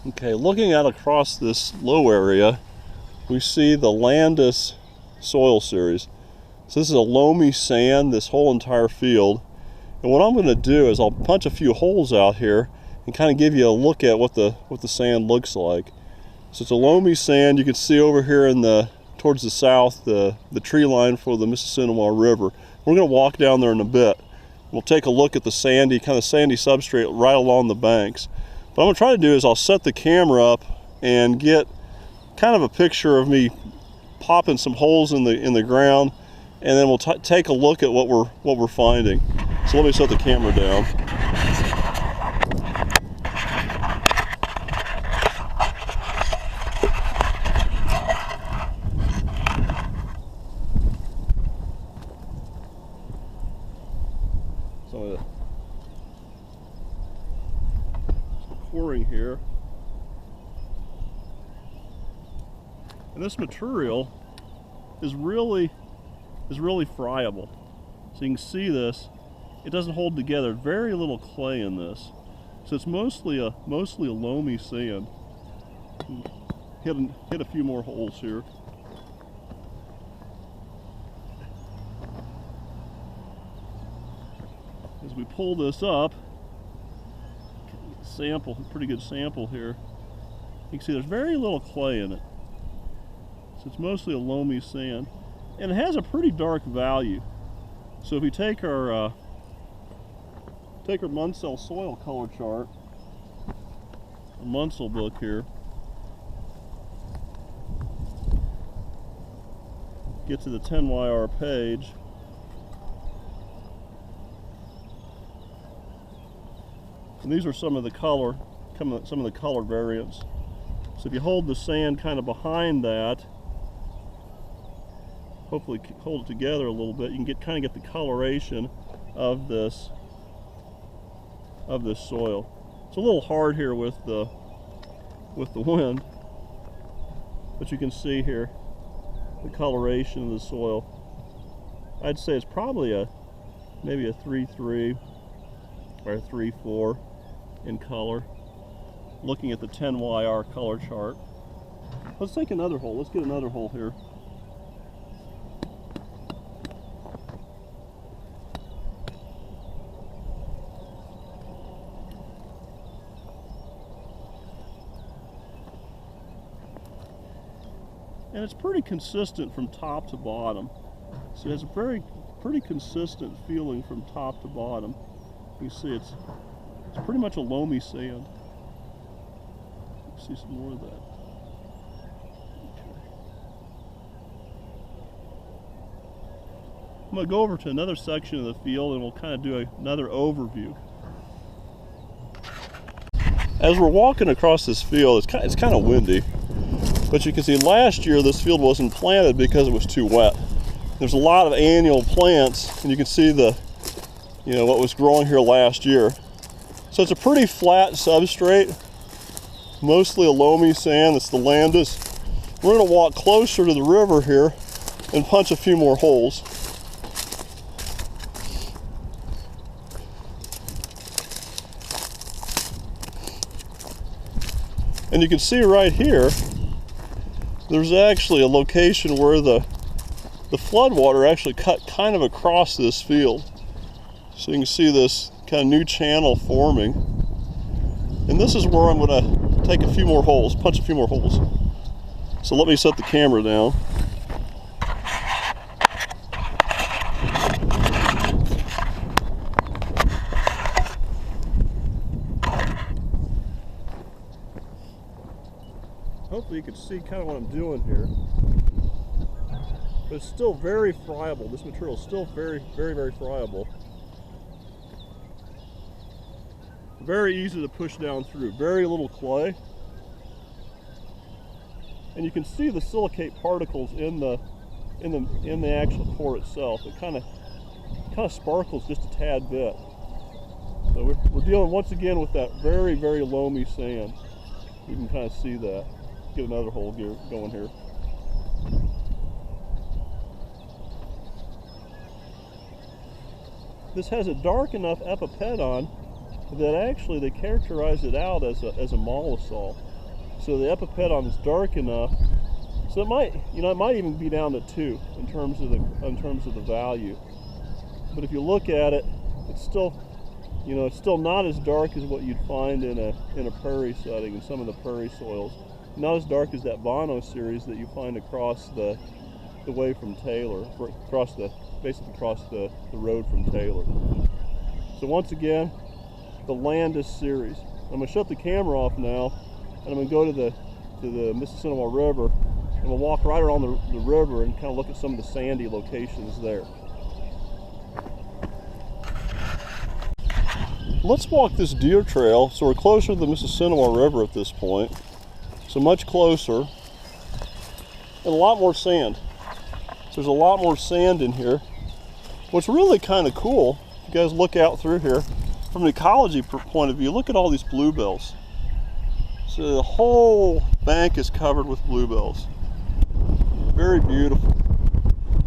Okay, looking out across this low area, we see the Landis soil series. So this is a loamy sand, this whole entire field. And what I'm going to do is I'll punch a few holes out here and kind of give you a look at what the sand looks like. So it's a loamy sand. You can see over here in towards the south the tree line for the MIssissinewa River. We're going to walk down there in a bit. We'll take a look at the sandy substrate right along the banks. What I'm going to try to do is I'll set the camera up and get kind of a picture of me popping some holes in the ground, and then we'll take a look at what we're finding. So let me set the camera down. So coring here, and this material is really friable. So you can see this, it doesn't hold together. Very little clay in this, so it's mostly a loamy sand. Hit a few more holes here. As we pull this up, sample, pretty good sample here. You can see there's very little clay in it. So it's mostly a loamy sand. And it has a pretty dark value. So if we take our Munsell soil color chart, a Munsell book here, get to the 10YR page, and these are some of the color variants. So if you hold the sand kind of behind that, hopefully hold it together a little bit, you can kind of get the coloration of this soil. It's a little hard here with the wind, but you can see here the coloration of the soil. I'd say it's probably maybe a 3-3 or a 3-4 in color, looking at the 10YR color chart. Let's take another hole. Let's get another hole here. And it's pretty consistent from top to bottom. So it has a pretty consistent feeling from top to bottom. You see it's pretty much a loamy sand. See some more of that. Okay. I'm going to go over to another section of the field and we'll kind of do another overview. As we're walking across this field, it's kind of windy, but you can see last year this field wasn't planted because it was too wet. There's a lot of annual plants, and you can see what was growing here last year. So it's a pretty flat substrate, mostly a loamy sand. It's the Landis. We're going to walk closer to the river here and punch a few more holes. And you can see right here, there's actually a location where the floodwater actually cut kind of across this field. So you can see this kind of new channel forming. And this is where I'm going to take a few more holes, punch a few more holes. So let me set the camera down. Hopefully you can see kind of what I'm doing here. But it's still very friable. This material is still very friable. Very easy to push down through. Very little clay. And you can see the silicate particles in the actual core itself. It kind of sparkles just a tad bit. So we're dealing once again with that very loamy sand. You can kind of see that. Get another hole going here. This has a dark enough epipedon that actually they characterize it out as a mollisol. So the epipedon is dark enough, so it might, it might even be down to 2 in terms of the value. But if you look at it, it's still, it's still not as dark as what you'd find in a prairie setting in some of the prairie soils. Not as dark as that Bono series that you find across the way from Taylor, basically across the road from Taylor. So once again, the Landis series. I'm going to shut the camera off now, and I'm going to go to the MIssissinewa River, and we'll walk right around the river and kind of look at some of the sandy locations there. Let's walk this deer trail. So we're closer to the MIssissinewa River at this point, so much closer, and a lot more sand. So there's a lot more sand in here. What's really kind of cool, if you guys look out through here, from an ecology point of view, look at all these bluebells. So the whole bank is covered with bluebells. Very beautiful.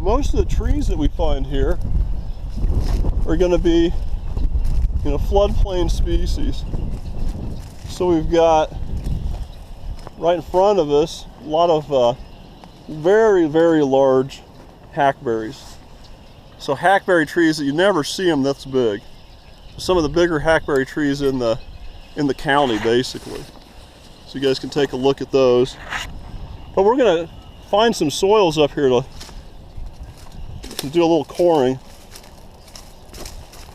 Most of the trees that we find here are going to be, floodplain species. So we've got right in front of us a lot of very, very large hackberries. So hackberry trees that you never see them that's big. Some of the bigger hackberry trees in the county, basically. So you guys can take a look at those. But we're going to find some soils up here to do a little coring.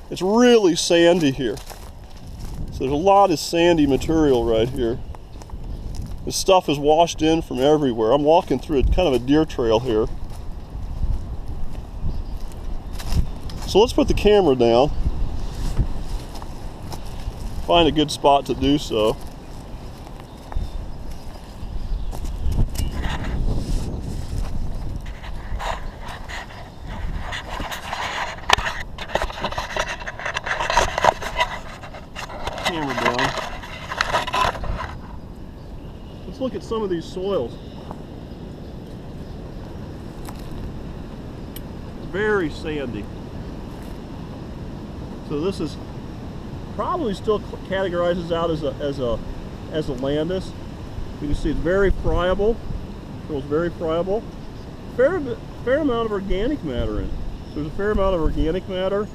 It's really sandy here. So there's a lot of sandy material right here. This stuff is washed in from everywhere. I'm walking through kind of a deer trail here. So let's put the camera down. Find a good spot to do so. Camera down. Let's look at some of these soils. Very sandy. So this is probably still categorizes out as a Landis. You can see it's very friable. Feels very friable. Fair amount of organic matter in it. So there's a fair amount of organic matter.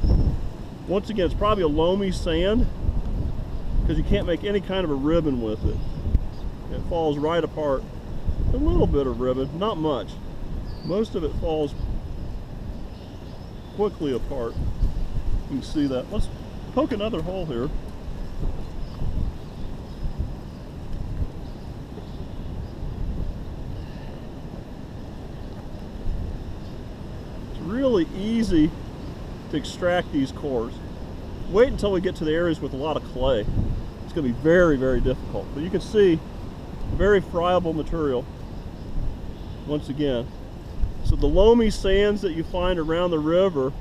Once again, it's probably a loamy sand because you can't make any kind of a ribbon with it. It falls right apart. A little bit of ribbon, not much. Most of it falls quickly apart. You can see that. Let's poke another hole here. It's really easy to extract these cores. Wait until we get to the areas with a lot of clay. It's going to be very, very difficult. But you can see very friable material once again. So the loamy sands that you find around the river,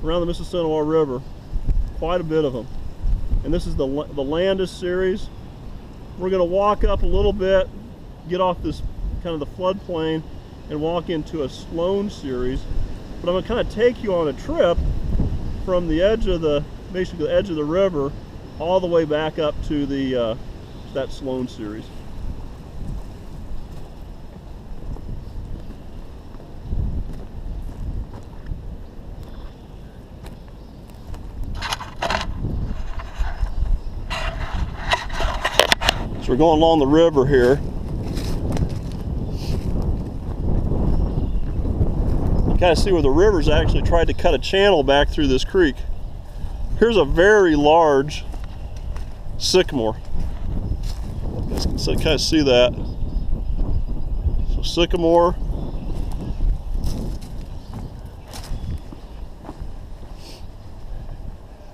around the MIssissinewa River, quite a bit of them. And this is the Landis series. We're going to walk up a little bit, get off this kind of the floodplain, and walk into a Sloan series. But I'm going to kind of take you on a trip from the edge of basically the edge of the river, all the way back up to that Sloan series. So we're going along the river here. You kind of see where the river's actually tried to cut a channel back through this creek. Here's a very large sycamore. You guys can kind of see that. So sycamore.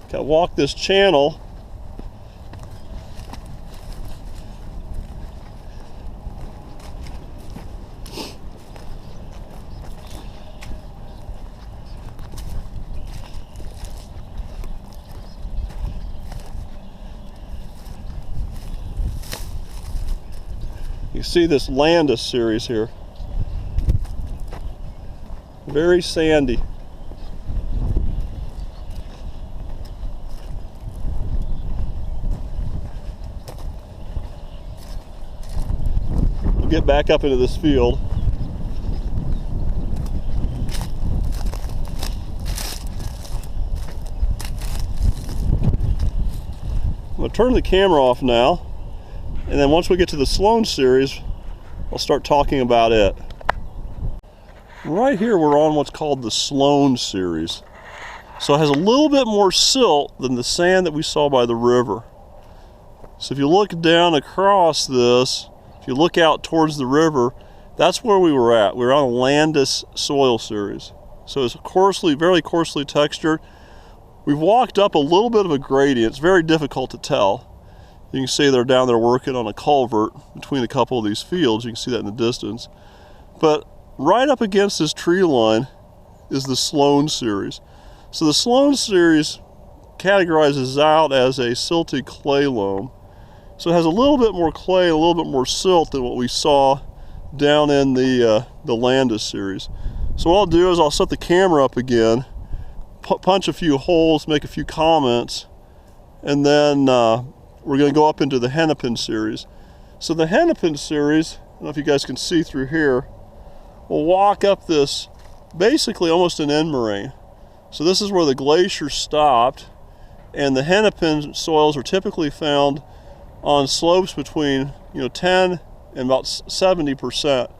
Kind of walk this channel. You see this Landis series here. Very sandy. We'll get back up into this field. I'm going to turn the camera off now, and then once we get to the Sloan series, I'll start talking about it. Right here we're on what's called the Sloan series. So it has a little bit more silt than the sand that we saw by the river. So if you look down across this, if you look out towards the river, that's where we were at. We were on a Landis soil series. So it's coarsely, very coarsely textured. We've walked up a little bit of a gradient. It's very difficult to tell. You can see they're down there working on a culvert between a couple of these fields. You can see that in the distance. But right up against this tree line is the Sloan series. So the Sloan series categorizes out as a silty clay loam. So it has a little bit more clay, a little bit more silt than what we saw down in the Landis series. So what I'll do is I'll set the camera up again, punch a few holes, make a few comments, and then we're going to go up into the Hennepin series. So the Hennepin series, I don't know if you guys can see through here, we'll walk up this basically almost an end moraine. So this is where the glacier stopped, and the Hennepin soils are typically found on slopes between 10 and about 70%.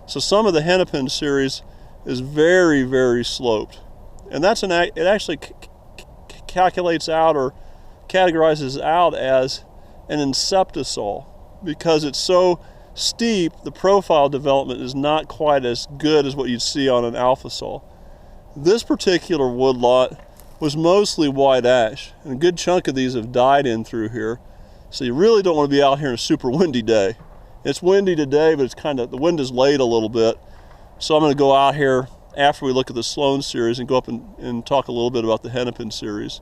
So some of the Hennepin series is very, very sloped, and that's it actually calculates out or categorizes out as an inceptisol because it's so steep. The profile development is not quite as good as what you'd see on an alpha sol. This particular woodlot was mostly white ash, and a good chunk of these have died in through here. So you really don't want to be out here on a super windy day. It's windy today, but it's the wind is laid a little bit. So I'm going to go out here after we look at the Sloan series and go up and talk a little bit about the Hennepin series.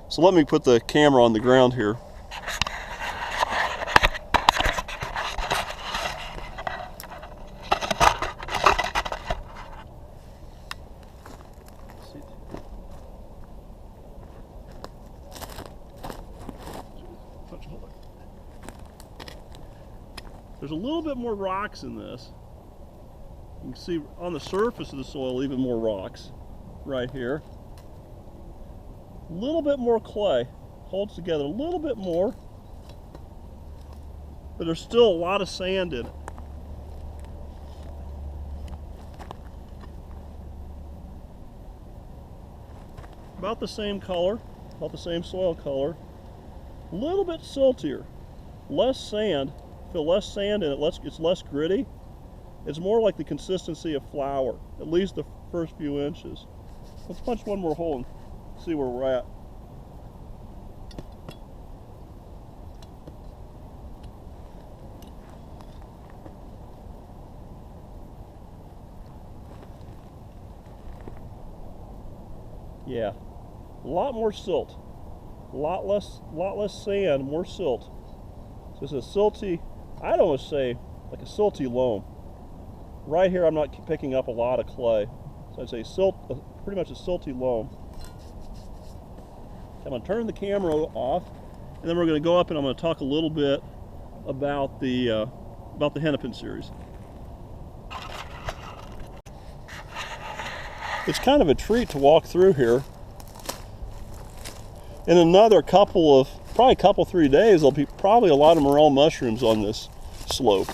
So let me put the camera on the ground here. There's a little bit more rocks in this. You can see on the surface of the soil even more rocks right here. A little bit more clay. Holds together a little bit more. But there's still a lot of sand in it. About the same color, about the same soil color. A little bit siltier. Less sand. Feel less sand in it, it's less gritty. It's more like the consistency of flour, at least the first few inches. Let's punch one more hole and see where we're at. Yeah, a lot more silt, a lot less sand, more silt. So it's a silty, I'd almost say like a silty loam. Right here I'm not picking up a lot of clay. So I'd say pretty much a silty loam. I'm going to turn the camera off, and then we're going to go up and I'm going to talk a little bit about the Hennepin series. It's kind of a treat to walk through here. In another probably a couple, 3 days, there'll be probably a lot of morel mushrooms on this slope.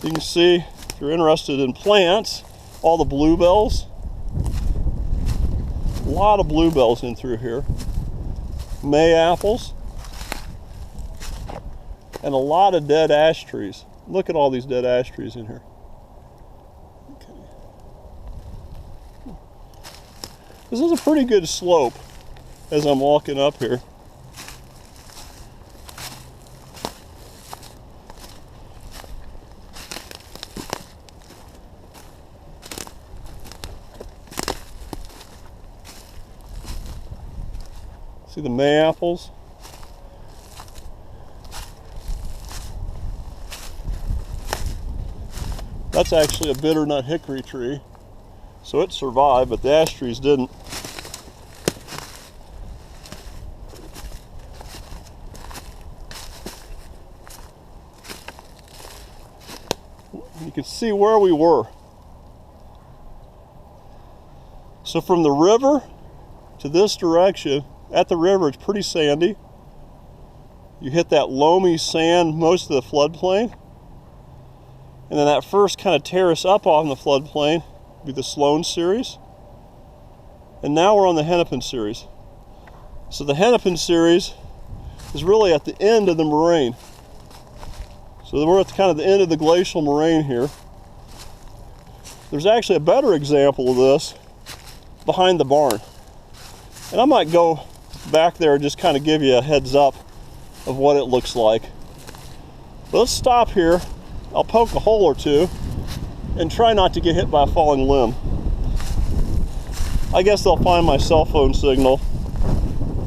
You can see, if you're interested in plants, all the bluebells. A lot of bluebells in through here. May apples. And a lot of dead ash trees. Look at all these dead ash trees in here. This is a pretty good slope as I'm walking up here. See the May apples? That's actually a bitternut hickory tree. So it survived, but the ash trees didn't. can see where we were. So from the river to this direction, at the river, it's pretty sandy. You hit that loamy sand most of the floodplain. And then that first kind of terrace up on the floodplain would be the Sloan series. And now we're on the Hennepin series. So the Hennepin series is really at the end of the moraine. So we're at kind of the end of the glacial moraine here. There's actually a better example of this behind the barn. And I might go back there and just kind of give you a heads up of what it looks like. But let's stop here. I'll poke a hole or two and try not to get hit by a falling limb. I guess they'll find my cell phone signal.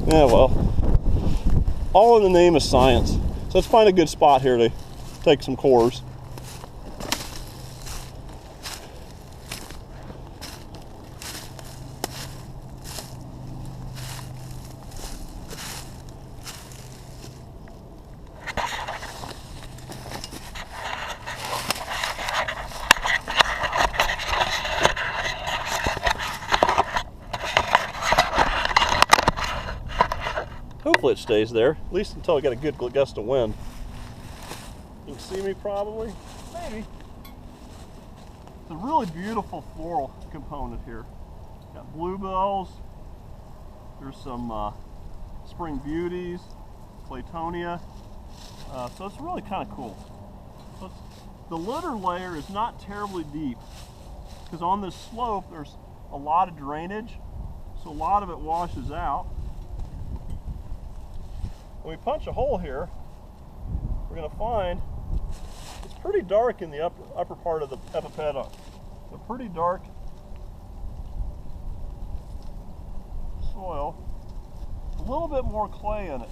Yeah, well, all in the name of science. So let's find a good spot here to take some cores. Hopefully it stays there, at least until I get a good gust of wind. You can see me probably, maybe. It's a really beautiful floral component here. Got bluebells, there's some spring beauties, claytonia, so it's really kind of cool. So the litter layer is not terribly deep because on this slope there's a lot of drainage, so a lot of it washes out. When we punch a hole here, we're going to find it's pretty dark in the upper part of the epipedon. So pretty dark soil, a little bit more clay in it.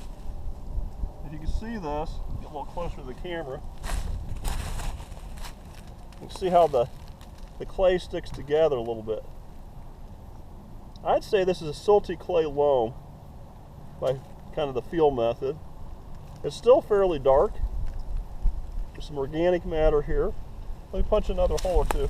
If you can see this, get a little closer to the camera, you can see how the clay sticks together a little bit. I'd say this is a silty clay loam by kind of the feel method. It's still fairly dark. There's some organic matter here. Let me punch another hole or two.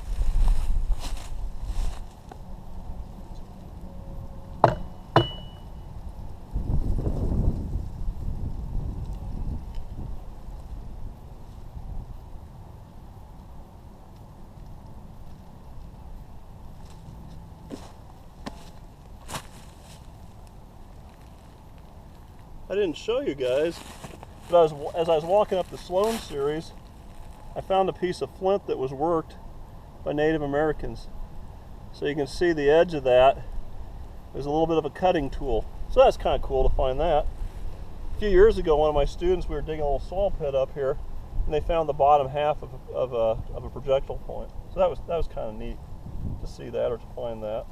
I didn't show you guys, but as I was walking up the Sloan series, I found a piece of flint that was worked by Native Americans. So you can see the edge of that. There's a little bit of a cutting tool. So that's kind of cool to find that. A few years ago, one of my students, we were digging a little soil pit up here, and they found the bottom half of a projectile point. So that was kind of neat to see that or to find that.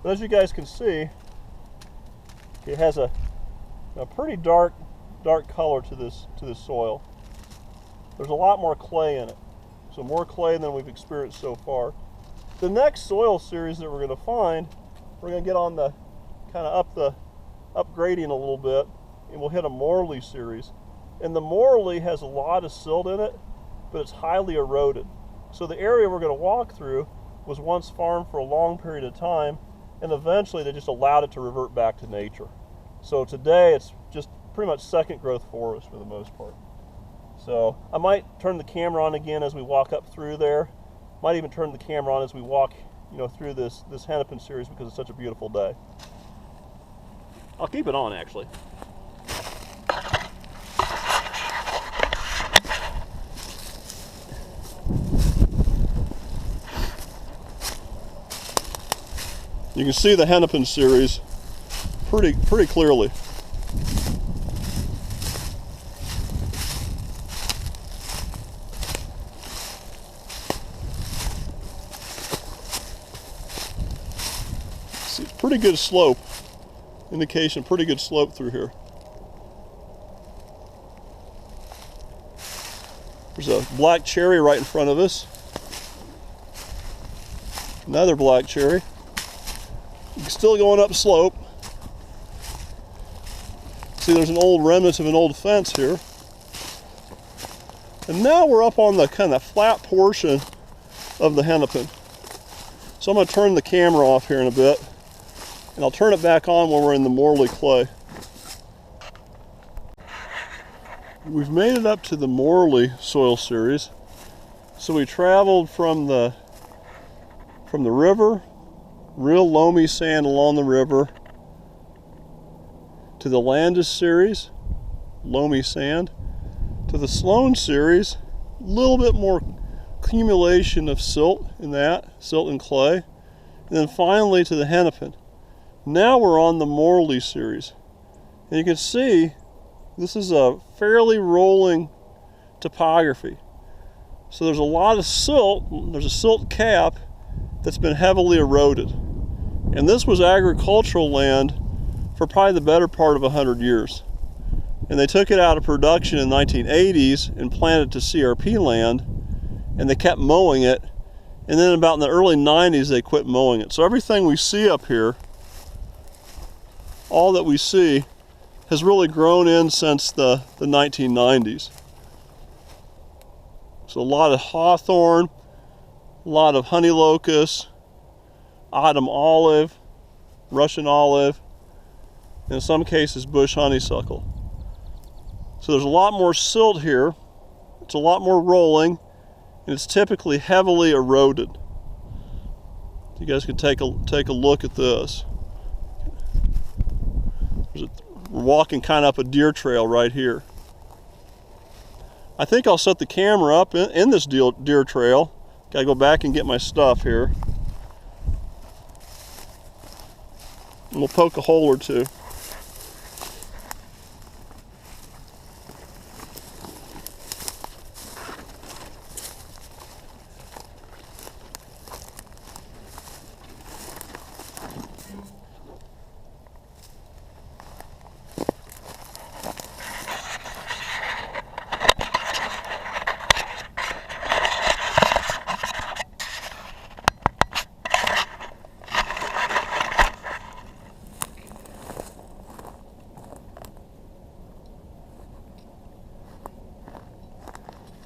But as you guys can see, it has a pretty dark color to this soil. There's a lot more clay in it, so more clay than we've experienced so far. The next soil series that we're going to find, we're going to get on the kind of up gradient a little bit, and we'll hit a Morley series. And the Morley has a lot of silt in it, but it's highly eroded. So the area we're going to walk through was once farmed for a long period of time, and eventually they just allowed it to revert back to nature. So today it's just pretty much second growth forest for the most part. So I might turn the camera on again as we walk up through there. Might even turn the camera on as we walk, through this Hennepin series because it's such a beautiful day. I'll keep it on actually. You can see the Hennepin series pretty clearly. See, pretty good slope. Indication, pretty good slope through here. There's a black cherry right in front of us. Another black cherry. Still going up slope. See, there's an old remnant of an old fence here. And now we're up on the kind of flat portion of the hennepin. So I'm going to turn the camera off here in a bit, and I'll turn it back on when we're in the Morley clay. We've made it up to the Morley soil series. So we traveled from the river, real loamy sand along the river, to the Landis series, loamy sand, to the Sloan series, a little bit more accumulation of silt in that, silt and clay, and then finally to the hennepin. Now we're on the Morley series. And you can see this is a fairly rolling topography. So there's a lot of silt, there's a silt cap that's been heavily eroded. And this was agricultural land for probably the better part of 100 years. And they took it out of production in the 1980s and planted it to CRP land, and they kept mowing it. And then about in the early 90s, they quit mowing it. So everything we see up here, all that we see, has really grown in since the 1990s. So a lot of hawthorn, a lot of honey locust, autumn olive, Russian olive, and in some cases bush honeysuckle. So there's a lot more silt here, it's a lot more rolling, and it's typically heavily eroded. You guys can take a look at this. We're walking kind of up a deer trail right here. I think I'll set the camera up in this deer trail. Gotta go back and get my stuff here. And we'll poke a hole or two.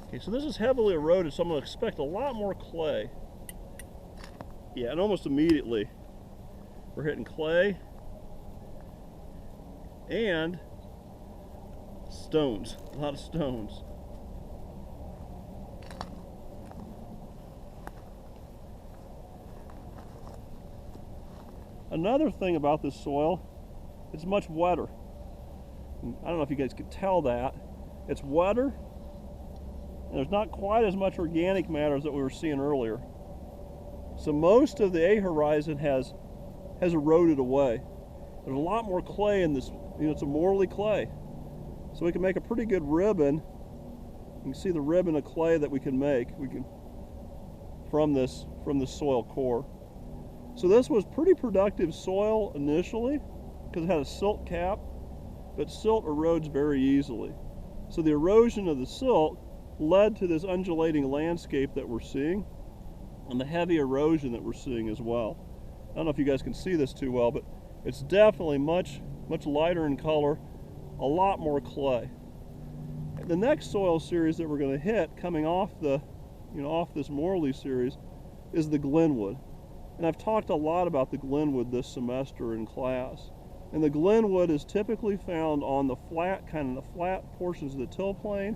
Okay, so this is heavily eroded, so I'm going to expect a lot more clay. Yeah, and almost immediately we're hitting clay and stones, a lot of stones. Another thing about this soil, it's much wetter. I don't know if you guys could tell that. It's wetter, and there's not quite as much organic matter as that we were seeing earlier. So most of the A horizon has eroded away. There's a lot more clay in this, it's a Morley clay. So we can make a pretty good ribbon. You can see the ribbon of clay that we can make from this soil core. So this was pretty productive soil initially because it had a silt cap, but silt erodes very easily. So the erosion of the silt led to this undulating landscape that we're seeing and the heavy erosion that we're seeing as well. I don't know if you guys can see this too well, but it's definitely much lighter in color, a lot more clay. The next soil series that we're going to hit coming off off this Morley series is the Glenwood. And I've talked a lot about the Glenwood this semester in class. And the Glenwood is typically found on the flat portions of the till plain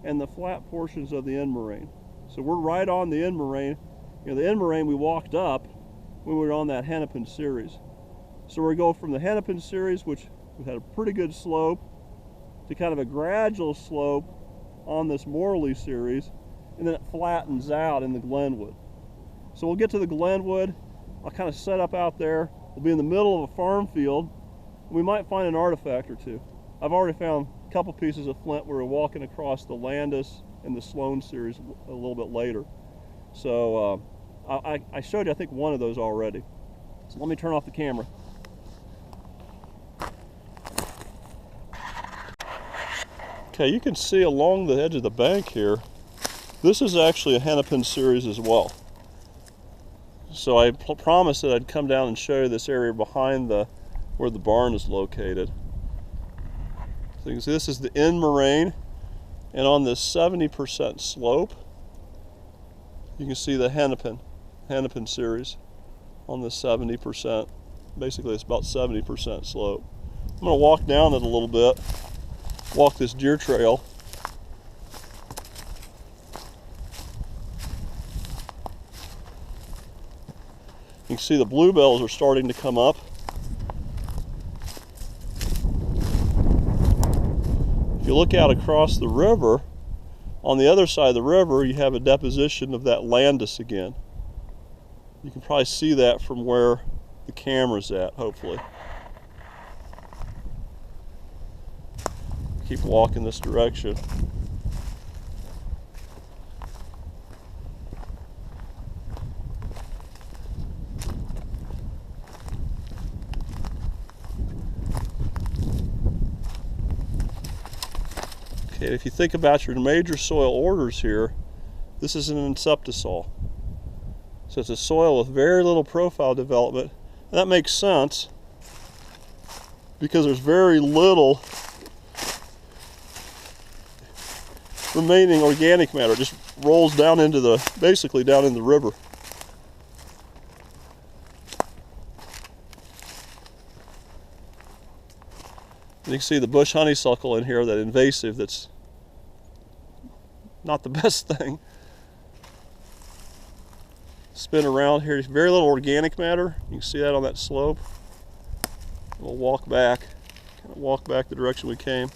and the flat portions of the end moraine. So we're right on the end moraine. The end moraine we walked up when we were on that hennepin series. So we go from the hennepin series, which we had a pretty good slope, to kind of a gradual slope on this Morley series, and then it flattens out in the Glenwood. So we'll get to the Glenwood. I'll kind of set up out there. We'll be in the middle of a farm field. We might find an artifact or two. I've already found a couple pieces of flint where we're walking across the Landis and the Sloan series a little bit later. So I showed you, I think, one of those already. So let me turn off the camera. Okay, you can see along the edge of the bank here, this is actually a hennepin series as well. So I promised that I'd come down and show you this area behind where the barn is located. So you can see this is the end moraine, And on this 70% slope, you can see the hennepin series on this 70%. Basically, it's about 70% slope. I'm going to walk down it a little bit, walk this deer trail. You can see the bluebells are starting to come up. If you look out across the river, on the other side of the river, you have a deposition of that landis again. You can probably see that from where the camera's at, hopefully. Keep walking this direction. Okay, if you think about your major soil orders here, this is an inceptisol. So it's a soil with very little profile development. And that makes sense because there's very little remaining organic matter. It just rolls down into the, basically down in the river. And you can see the bush honeysuckle in here, that invasive, that's not the best thing. Spin around here, very little organic matter. You can see that on that slope. We'll walk back, kind of walk back the direction we came.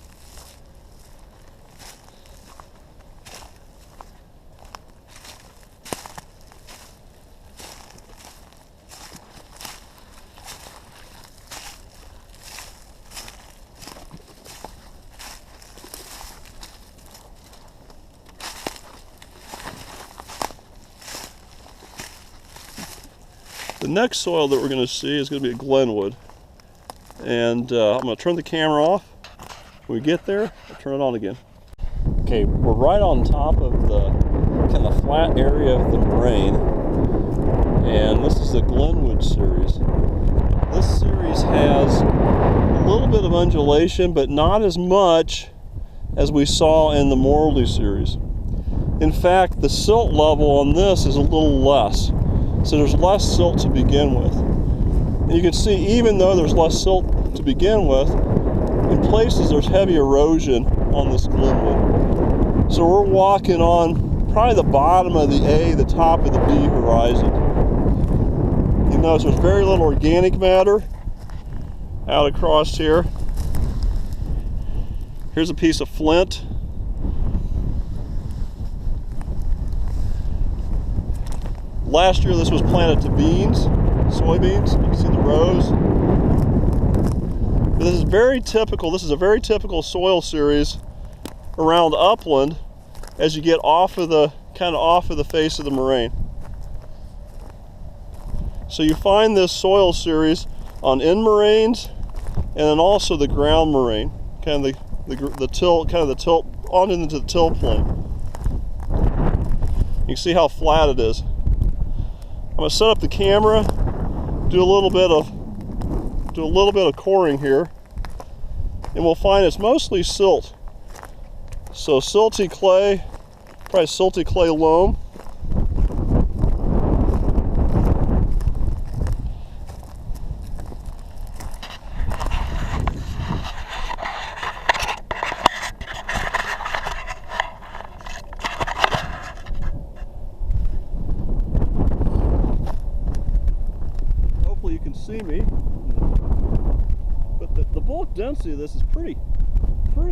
The next soil that we're going to see is going to be a Glenwood. And I'm going to turn the camera off. When we get there, I'll turn it on again. Okay, we're right on top of the kind of flat area of the moraine. And this is the Glenwood series. This series has a little bit of undulation, but not as much as we saw in the Morley series. In fact, the silt level on this is a little less. So there's less silt to begin with. And you can see, even though there's less silt to begin with, in places there's heavy erosion on this Glenwood. So we're walking on probably the bottom of the A, the top of the B horizon. You notice there's very little organic matter out across here. Here's a piece of flint. Last year this was planted to beans, soybeans. You can see the rows. But this is very typical. This is a very typical soil series around upland as you get off of the face of the moraine. So you find this soil series on end moraines and then also the ground moraine, kind of the tilt on into the till plane. You can see how flat it is. I'm going to set up the camera, do a little bit of coring here, and we'll find it's mostly silt. So silty clay, probably silty clay loam. See me, but the bulk density of this is pretty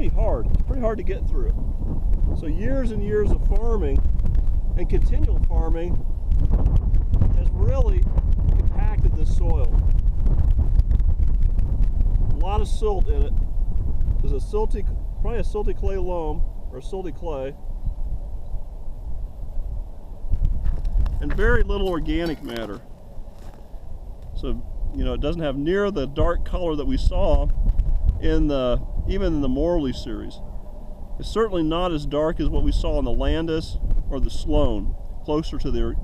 hard. It's pretty hard to get through. So years and years of farming and continual farming has really compacted this soil. A lot of silt in it. There's probably a silty clay loam or a silty clay, and very little organic matter. So, you know, it doesn't have near the dark color that we saw in even in the Morley series. It's certainly not as dark as what we saw in the Landis or the Sloan, closer to the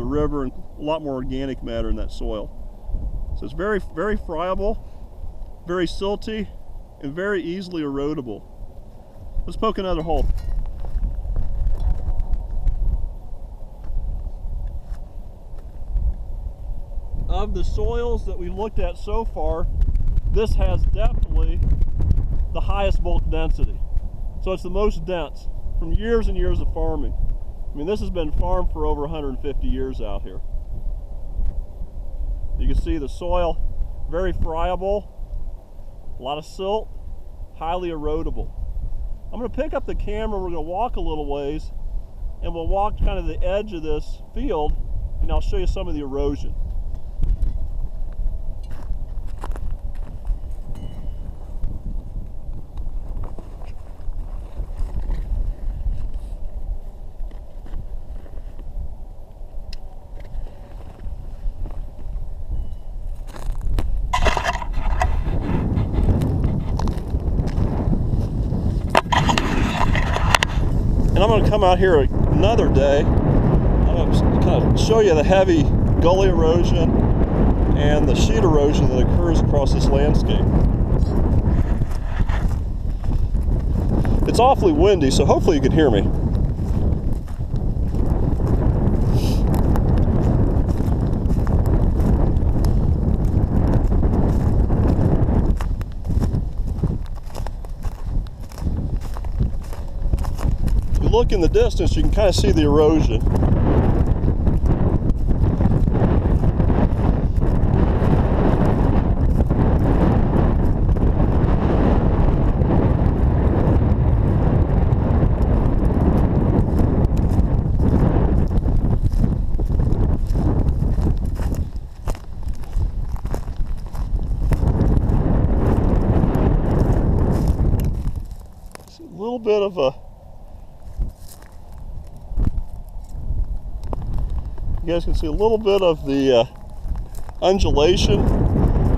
river, and a lot more organic matter in that soil. So it's very, very friable, very silty, and very easily erodible. Let's poke another hole. Of the soils that we looked at so far, this has definitely the highest bulk density. So it's the most dense from years and years of farming. I mean, this has been farmed for over 150 years out here. You can see the soil, very friable, a lot of silt, highly erodible. I'm going to pick up the camera, we're going to walk a little ways, and we'll walk kind of the edge of this field, and I'll show you some of the erosion. And I'm going to come out here another day. I'm going to kind of show you the heavy gully erosion and the sheet erosion that occurs across this landscape. It's awfully windy, so hopefully you can hear me. Look in the distance, you can kind of see the erosion. It's a little bit of a you guys can see a little bit of the undulation,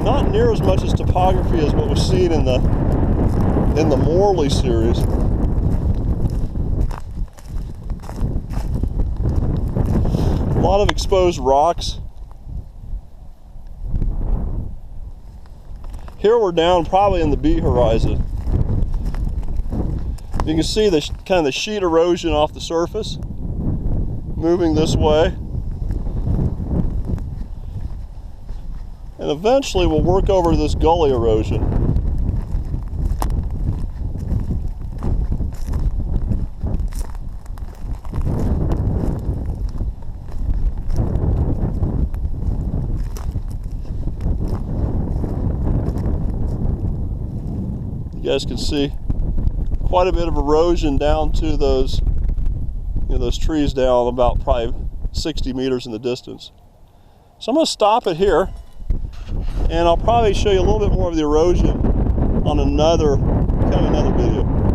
not near as much as topography as what was seen in the Morley series. A lot of exposed rocks. Here we're down probably in the B horizon. You can see the kind of the sheet erosion off the surface moving this way. And eventually we'll work over this gully erosion. You guys can see quite a bit of erosion down to those, those trees down about probably 60 meters in the distance. So I'm going to stop it here. And I'll probably show you a little bit more of the erosion on another video.